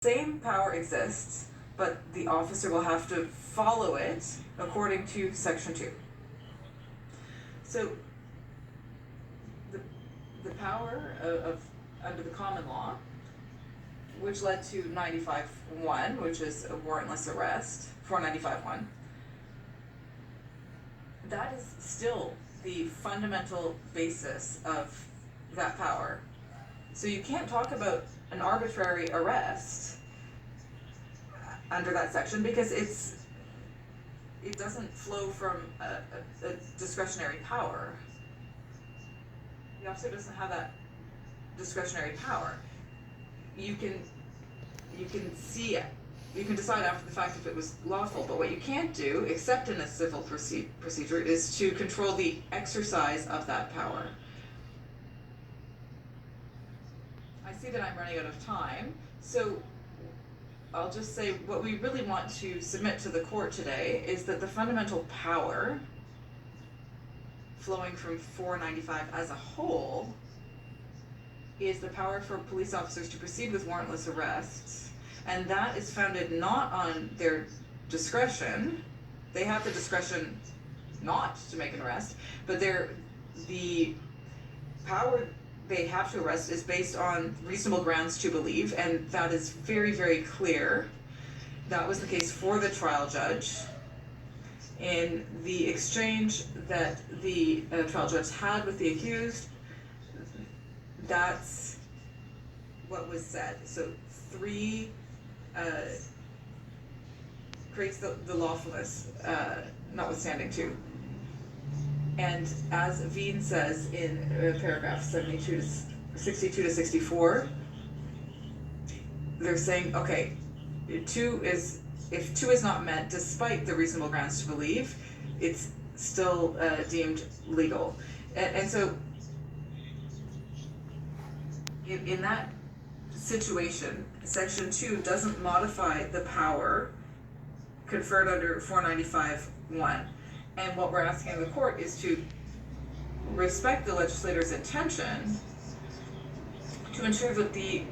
same power exists, but the officer will have to follow it according to Section 2. So the power of under the common law, which led to 95-1, which is a warrantless arrest, 495-1, that is still the fundamental basis of that power. So you can't talk about an arbitrary arrest under that section because it doesn't flow from a discretionary power. The officer doesn't have that discretionary power. You can decide after the fact if it was lawful, but what you can't do, except in a civil procedure, is to control the exercise of that power. I see that I'm running out of time, so I'll just say what we really want to submit to the court today is that the fundamental power flowing from 495 as a whole is the power for police officers to proceed with warrantless arrests, and that is founded not on their discretion. They have the discretion not to make an arrest, but the power they have to arrest is based on reasonable grounds to believe, and that is very, very clear. That was the case for the trial judge. In the exchange that the trial judge had with the accused, that's what was said. So 3 creates the lawfulness, notwithstanding 2. And as Veen says in paragraph 62 to 64, they're saying, okay, if 2 is not met despite the reasonable grounds to believe, it's still deemed legal. And so in that situation, Section 2 doesn't modify the power conferred under 495-1. And what we're asking the court is to respect the legislator's intention to ensure that the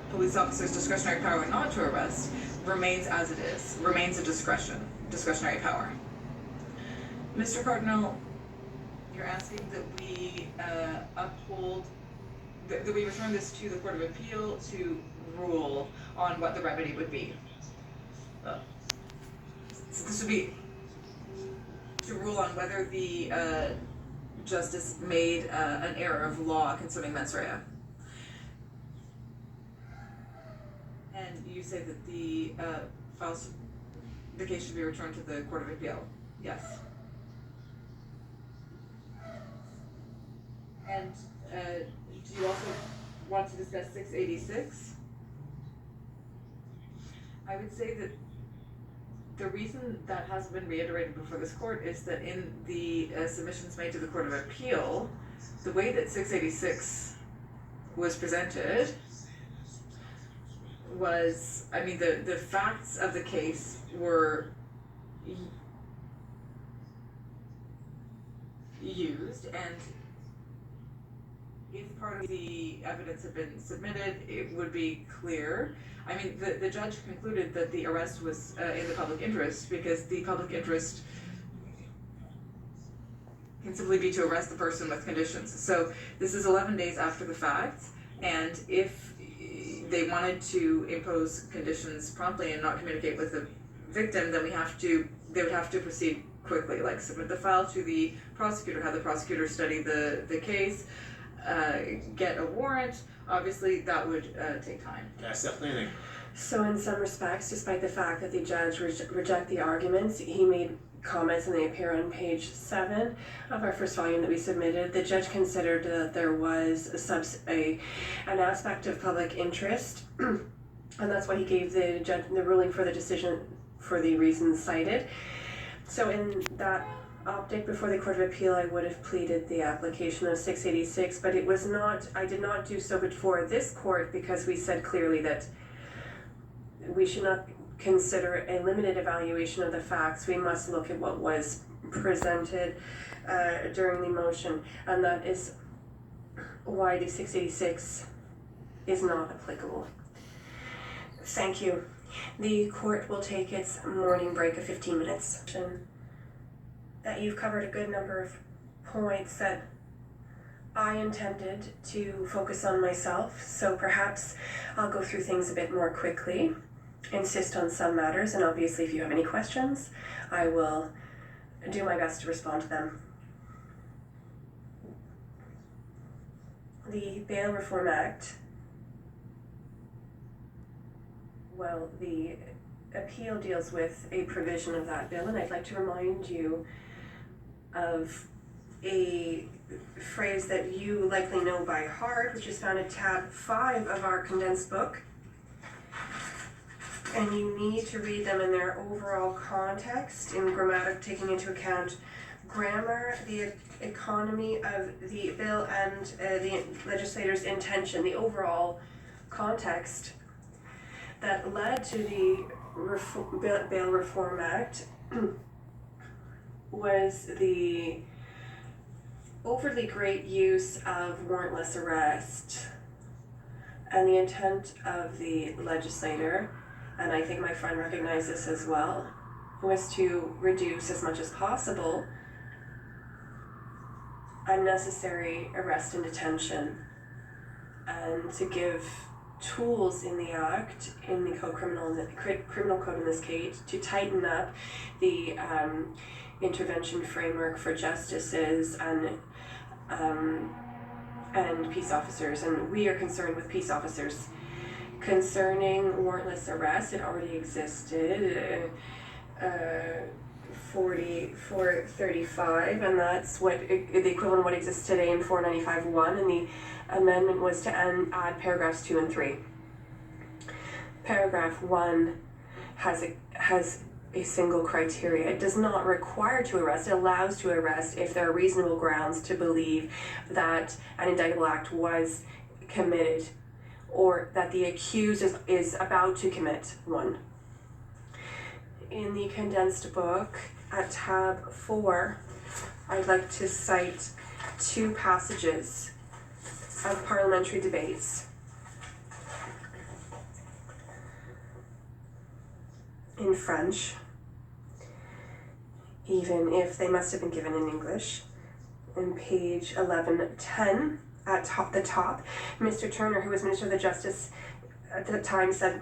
police officer's discretionary power not to arrest remains as it is, remains a discretionary power. Mr. Cardinal, you're asking that we uphold, that we return this to the Court of Appeal to rule on what the remedy would be. So this would be to rule on whether the justice made an error of law concerning mens rea. And you say that the case should be returned to the Court of Appeal. Yes. And do you also want to discuss 686? I would say that the reason that hasn't been reiterated before this court is that in the submissions made to the Court of Appeal, the way that 686 was presented was, I mean, the facts of the case were used, and if part of the evidence had been submitted, it would be clear. I mean, the judge concluded that the arrest was in the public interest because the public interest can simply be to arrest the person with conditions. So this is 11 days after the fact, and if they wanted to impose conditions promptly and not communicate with the victim, then they would have to proceed quickly, like submit the file to the prosecutor, have the prosecutor study the case, get a warrant. Obviously, that would take time. Yes, definitely. So in some respects, despite the fact that the judge rejected the arguments, he made comments, and they appear on page 7 of our first volume that we submitted. The judge considered that there was an aspect of public interest, and that's why he gave the judge the ruling for the decision for the reasons cited. So in that optic before the Court of Appeal, I would have pleaded the application of 686, but I did not do so before this court because we said clearly that we should not consider a limited evaluation of the facts. We must look at what was presented during the motion, and that is why the 686 is not applicable. Thank you. The court will take its morning break of 15 minutes. That you've covered a good number of points that I intended to focus on myself, so perhaps I'll go through things a bit more quickly, insist on some matters, and obviously if you have any questions, I will do my best to respond to them. The Bail Reform Act, well, the appeal deals with a provision of that bill, and I'd like to remind you of a phrase that you likely know by heart, which is found at tab 5 of our condensed book. And you need to read them in their overall context, in grammatic, taking into account grammar, the economy of the bill, and the legislator's intention, the overall context that led to the Bail Reform Act was the overly great use of warrantless arrest, and the intent of the legislator, and I think my friend recognized this as well, was to reduce as much as possible unnecessary arrest and detention, and to give tools in the act, in the criminal code in this case, to tighten up the intervention framework for justices and peace officers. And we are concerned with peace officers. Concerning warrantless arrest, it already existed, 435, and that's what the equivalent of what exists today in 495.1, and the amendment was to add paragraphs 2 and 3. Paragraph 1 has a single criteria. It does not require to arrest. It allows to arrest if there are reasonable grounds to believe that an indictable act was committed, or that the accused is about to commit one. In the condensed book, at tab 4, I'd like to cite 2 passages of parliamentary debates. In French, even if they must have been given in English. On page 1110, at the top, Mr. Turner, who was Minister of the Justice at the time, said,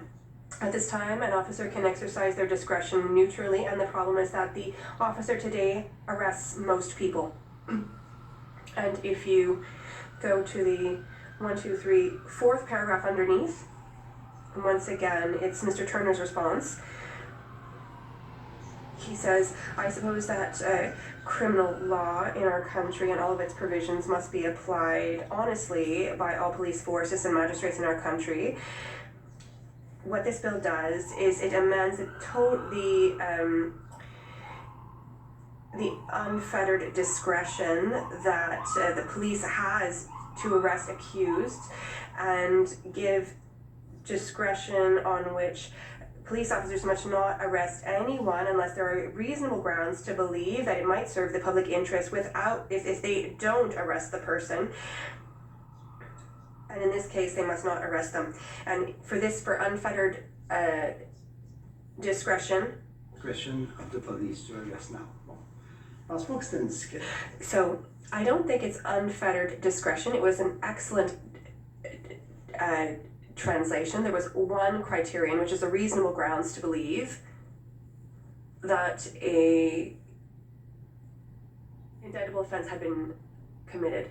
"At this time, an officer can exercise their discretion neutrally, and the problem is that the officer today arrests most people." And if you go to the 4th paragraph underneath, once again, it's Mr. Turner's response. He says, "I suppose that criminal law in our country and all of its provisions must be applied honestly by all police forces and magistrates in our country. What this bill does is it amends the unfettered discretion that the police has to arrest accused, and give discretion on which police officers must not arrest anyone unless there are reasonable grounds to believe that it might serve the public interest if they don't arrest the person. And in this case, they must not arrest them. And for unfettered discretion of the police to arrest now. Bon. Je pense pas que c'était une discrétion. So I don't think it's unfettered discretion. It was an excellent translation. There was one criterion, which is a reasonable grounds to believe that a indictable offense had been committed.